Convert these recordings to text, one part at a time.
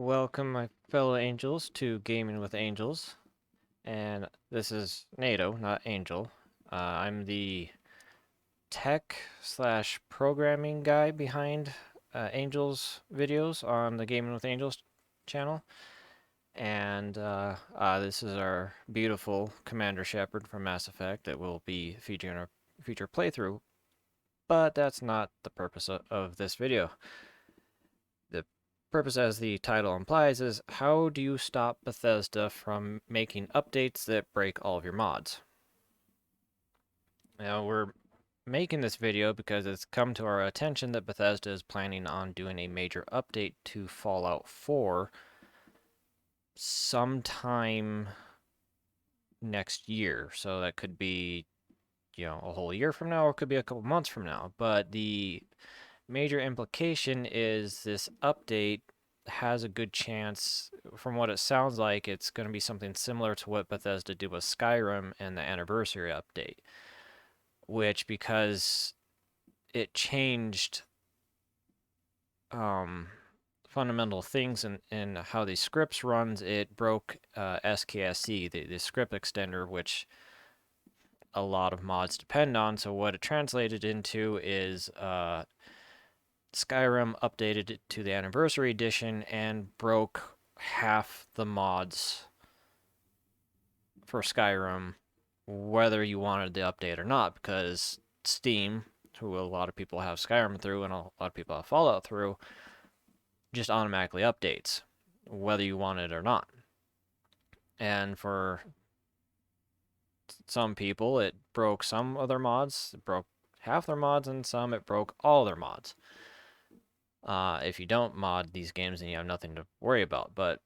Welcome, my fellow angels, to Gaming with Angels. And this is NATO, not Angel. I'm the tech slash programming guy behind Angels videos on the Gaming with Angels channel. And this is our beautiful Commander Shepard from Mass Effect that will be featured in our future playthrough. But that's not the purpose of this video. The purpose, as the title implies, is how do you stop Bethesda from making updates that break all of your mods? Now, we're making this video because it's come to our attention that Bethesda is planning on doing a major update to Fallout 4 sometime next year. So that could be, a whole year from now, or it could be a couple months from now. But the major implication is this update has a good chance, from what it sounds like, it's going to be something similar to what Bethesda did with Skyrim and the anniversary update, which, because it changed fundamental things in how these scripts runs, it broke SKSC, the script extender, which a lot of mods depend on. So what it translated into is Skyrim updated it to the anniversary edition and broke half the mods for Skyrim, whether you wanted the update or not, because Steam, who a lot of people have Skyrim through and a lot of people have Fallout through, just automatically updates, whether you want it or not. And for some people, it broke some of their mods, it broke half their mods, and some it broke all their mods. If you don't mod these games, then you have nothing to worry about. But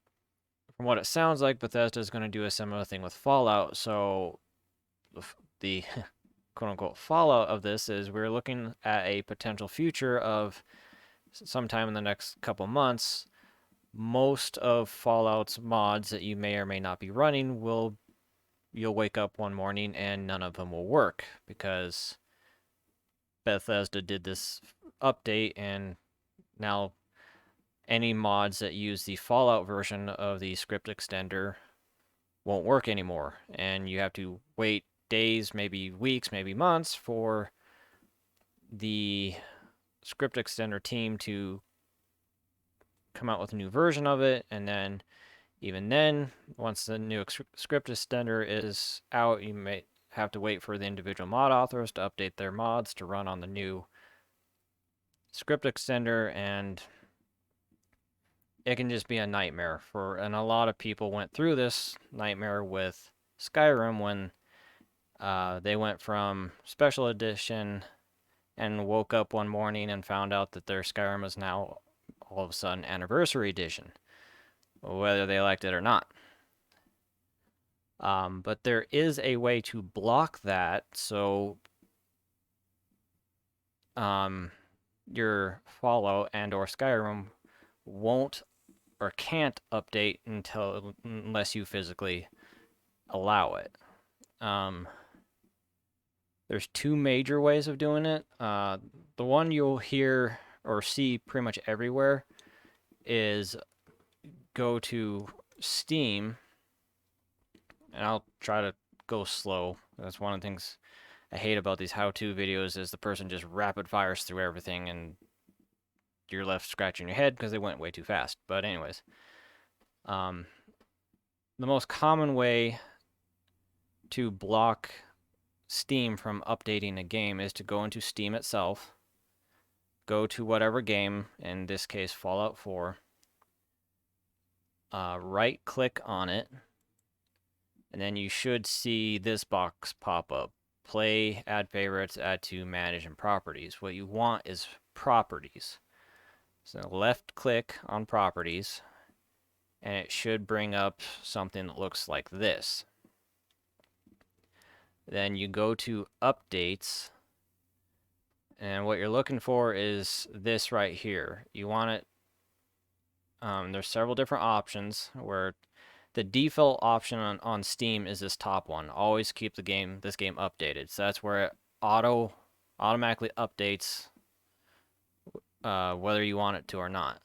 from what it sounds like, Bethesda is going to do a similar thing with Fallout. So the quote unquote fallout of this is we're looking at a potential future of sometime in the next couple months. Most of Fallout's mods that you may or may not be running you'll wake up one morning and none of them will work because Bethesda did this update, and now any mods that use the Fallout version of the script extender won't work anymore. And you have to wait days, maybe weeks, maybe months for the script extender team to come out with a new version of it. And then, even then, once the new script extender is out, you may have to wait for the individual mod authors to update their mods to run on the new script extender, and it can just be a nightmare and a lot of people went through this nightmare with Skyrim when they went from special edition and woke up one morning and found out that their Skyrim is now all of a sudden anniversary edition, whether they liked it or not. But there is a way to block that, so your Fallout and or Skyrim won't or can't update unless you physically allow it. There's two major ways of doing it. The one you'll hear or see pretty much everywhere is go to Steam, and I'll try to go slow. That's one of the things I hate about these how-to videos is the person just rapid fires through everything and you're left scratching your head because they went way too fast. But anyways, the most common way to block Steam from updating a game is to go into Steam itself, go to whatever game, in this case Fallout 4, right click on it, and then you should see this box pop up. Play, add favorites, add to, manage, and properties. What you want is properties. So left click on properties, and it should bring up something that looks like this. Then you go to updates, and what you're looking for is this right here. You want it, there's several different options where the default option on Steam is this top one. Always keep this game updated. So that's where it automatically updates whether you want it to or not.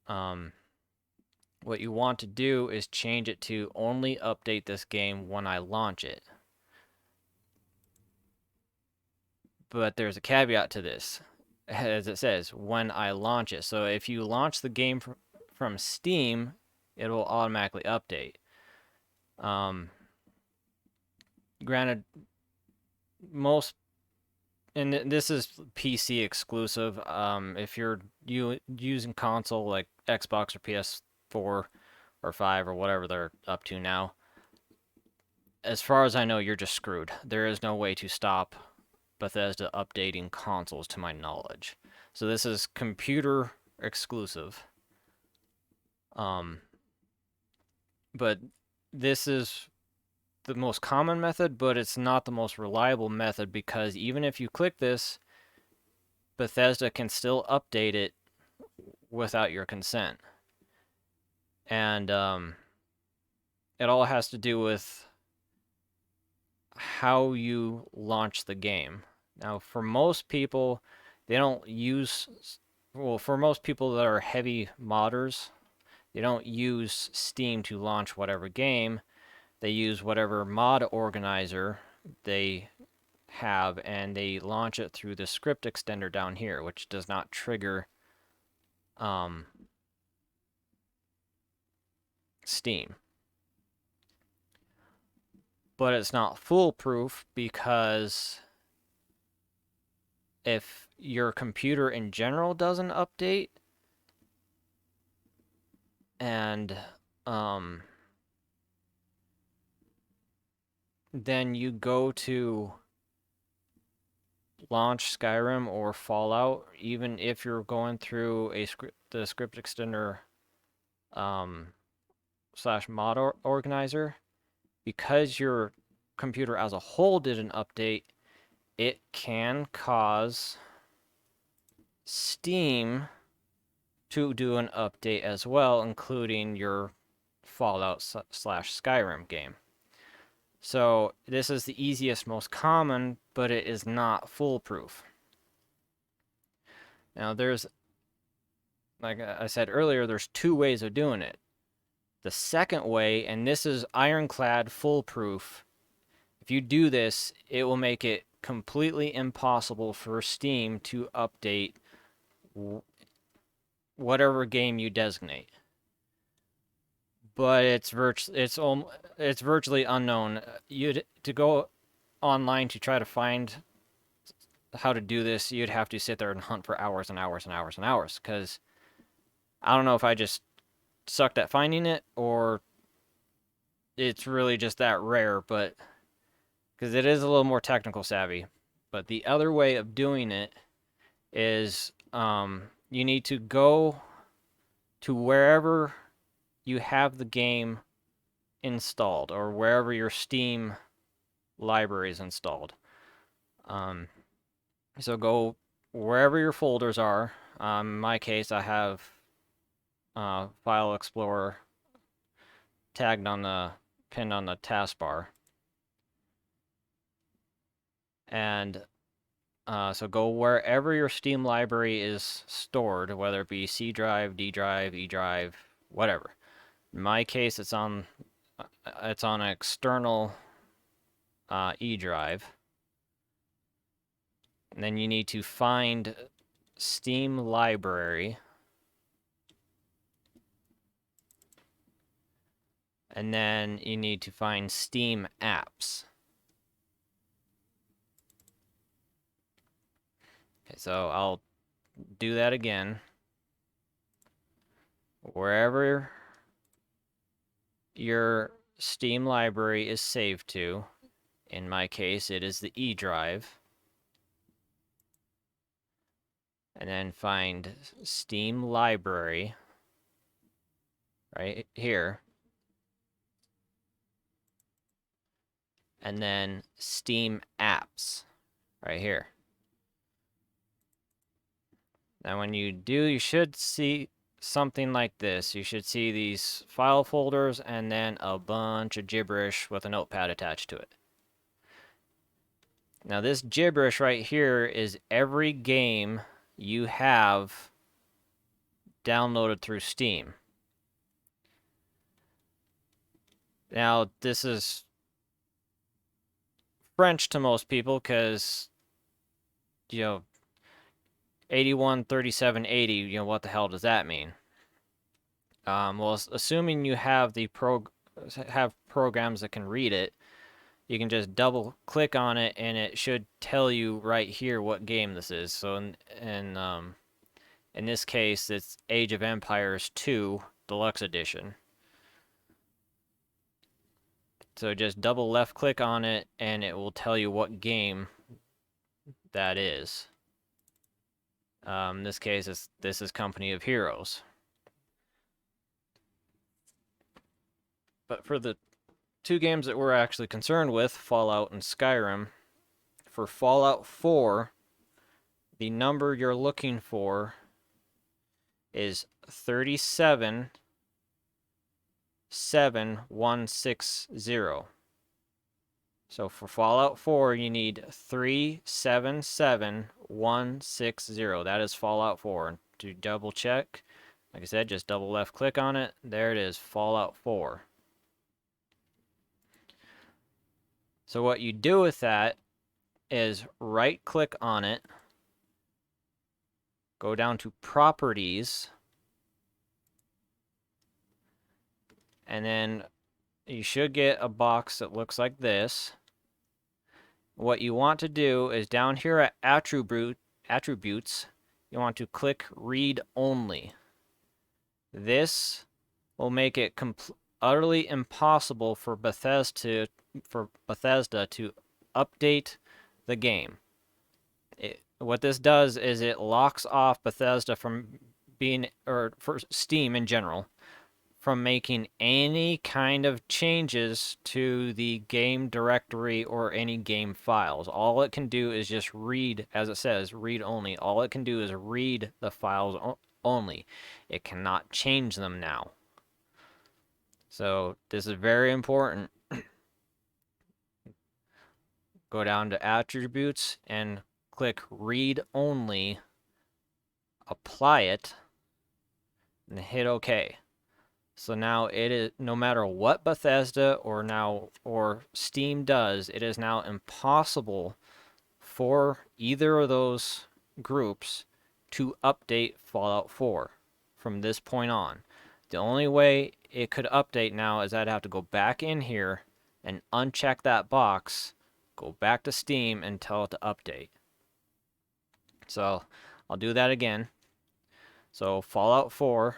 what you want to do is change it to only update this game when I launch it. But there's a caveat to this, as it says, when I launch it. So if you launch the game from Steam, it will automatically update. Granted, most, and this is PC exclusive. If you're using console like Xbox or PS4 or 5 or whatever they're up to now, as far as I know, you're just screwed. There is no way to stop Bethesda updating consoles, to my knowledge. So this is computer exclusive. But this is the most common method, but it's not the most reliable method, because even if you click this, Bethesda can still update it without your consent. And it all has to do with how you launch the game. Now, for most people, they don't use, well, for most people that are heavy modders, they don't use Steam to launch whatever game. They use whatever mod organizer they have, and they launch it through the script extender down here, which does not trigger Steam. But it's not foolproof, because if your computer in general doesn't update, and then you go to launch Skyrim or Fallout, even if you're going through the script extender slash mod organizer, because your computer as a whole didn't update, it can cause Steam to do an update as well, including your Fallout slash Skyrim game. So this is the easiest, most common, but it is not foolproof. Now there's, like I said earlier, there's two ways of doing it. The second way, and this is ironclad foolproof, if you do this, it will make it completely impossible for Steam to update whatever game you designate. But it's virtually unknown. To go online to try to find how to do this, you'd have to sit there and hunt for hours and hours and hours and hours, because I don't know if I just sucked at finding it, or it's really just that rare, but because it is a little more technical savvy. But the other way of doing it is you need to go to wherever you have the game installed, or wherever your Steam library is installed. So go wherever your folders are. In my case, I have File Explorer tagged on the pinned on the taskbar. And so go wherever your Steam library is stored, whether it be C drive, D drive, E drive, whatever. In my case, it's on an external E drive. And then you need to find Steam library. And then you need to find Steam apps. Okay, so I'll do that again. Wherever your Steam library is saved to, in my case, it is the E drive. And then find Steam library right here. And then Steam apps right here. Now when you do, you should see something like this. You should see these file folders and then a bunch of gibberish with a notepad attached to it. Now this gibberish right here is every game you have downloaded through Steam. Now, this is French to most people because, 813780, what the hell does that mean? Well, assuming you have have programs that can read it, you can just double click on it and it should tell you right here what game this is. So in this case, it's Age of Empires 2 Deluxe Edition. So just double left click on it and it will tell you what game that is. In this case, this is Company of Heroes. But for the two games that we're actually concerned with, Fallout and Skyrim, for Fallout 4, the number you're looking for is 377160. So for Fallout 4, you need 377160. That is Fallout 4. To double check, like I said, just double left click on it. There it is, Fallout 4. So what you do with that is right click on it, go down to Properties, and then you should get a box that looks like this. What you want to do is down here at Attributes, you want to click Read Only. This will make it utterly impossible for Bethesda to update the game. What this does is it locks off Bethesda from for Steam in general, from making any kind of changes to the game directory or any game files. All it can do is just read, as it says, read only. All it can do is read the files only. It cannot change them now. So this is very important. Go down to Attributes and click Read Only, apply it, and hit OK. So now it is, no matter what Bethesda or Steam does, it is now impossible for either of those groups to update Fallout 4 from this point on. The only way it could update now is I'd have to go back in here and uncheck that box, go back to Steam, and tell it to update. So I'll do that again. So Fallout 4,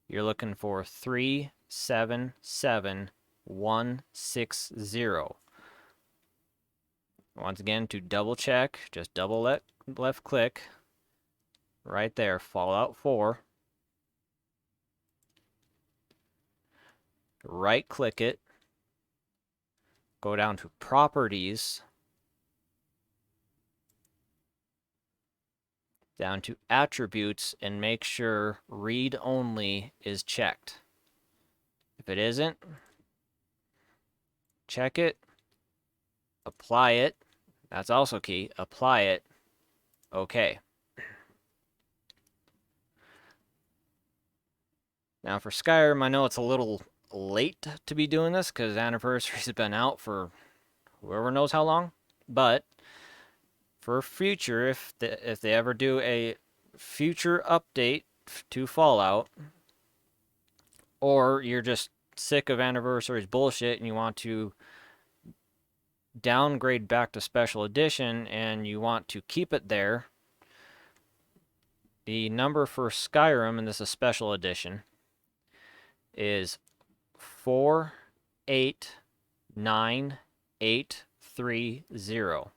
you're looking for 377160. Once again, to double check, just double left click right there, Fallout 4. Right click it, go down to Properties, down to Attributes, and make sure Read Only is checked. If it isn't, check it, apply it, that's also key, apply it, OK. Now for Skyrim, I know it's a little late to be doing this because Anniversary's been out for whoever knows how long, but for future, if they ever do a future update to Fallout, or you're just sick of Anniversary's bullshit and you want to downgrade back to Special Edition and you want to keep it there, the number for Skyrim, and this is Special Edition, is 489830.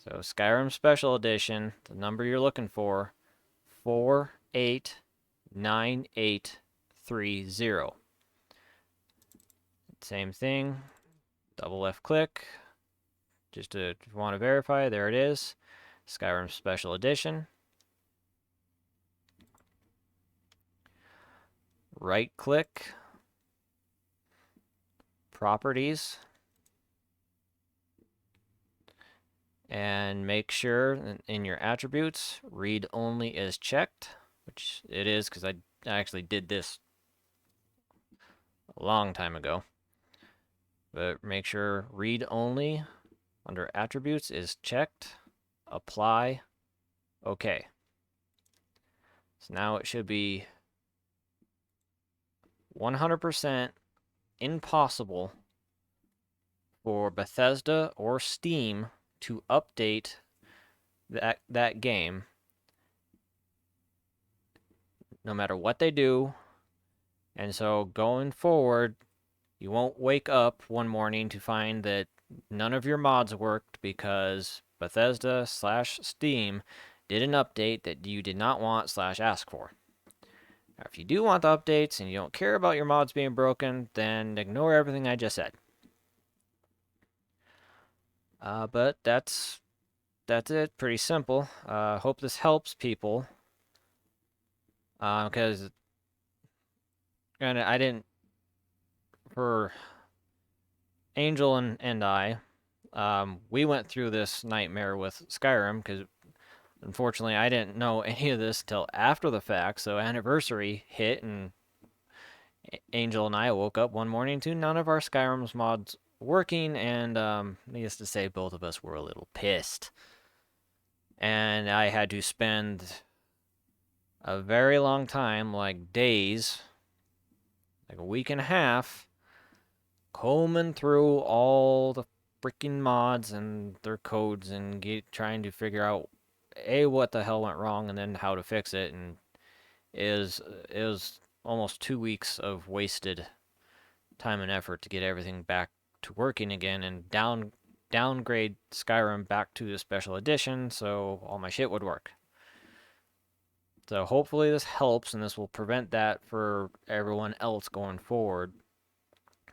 So Skyrim Special Edition, the number you're looking for, 489830. Same thing, double left click, just to want to verify, there it is, Skyrim Special Edition. Right click, Properties, and make sure in your attributes, Read Only is checked, which it is because I actually did this a long time ago. But make sure read only under attributes is checked. Apply. Okay. So now it should be 100% impossible for Bethesda or Steam to update that game no matter what they do. And so going forward, you won't wake up one morning to find that none of your mods worked because Bethesda / Steam did an update that you did not want / ask for. Now, if you do want the updates and you don't care about your mods being broken, then ignore everything I just said. But that's it. Pretty simple. Hope this helps people. Because granted, I didn't for Angel and I. We went through this nightmare with Skyrim because unfortunately I didn't know any of this till after the fact. So anniversary hit and Angel and I woke up one morning to none of our Skyrim's mods working, and needless to say, both of us were a little pissed. And I had to spend a very long time, like days, like a week and a half, combing through all the freaking mods and their codes and trying to figure out what the hell went wrong and then how to fix it. And it was almost 2 weeks of wasted time and effort to get everything back to working again and downgrade Skyrim back to the special edition so all my shit would work. So hopefully this helps and this will prevent that for everyone else going forward.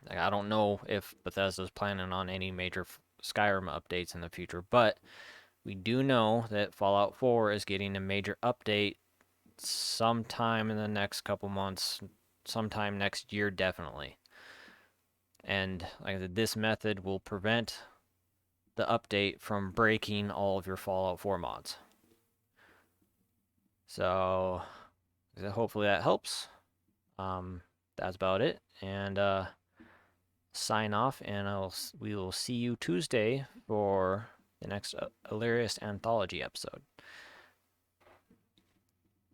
Like, I don't know if Bethesda's planning on any major Skyrim updates in the future, but we do know that Fallout 4 is getting a major update sometime in the next couple months, sometime next year definitely. And like I said, this method will prevent the update from breaking all of your Fallout 4 mods. So hopefully that helps. That's about it. And sign off, and we will see you Tuesday for the next Hilarious Anthology episode.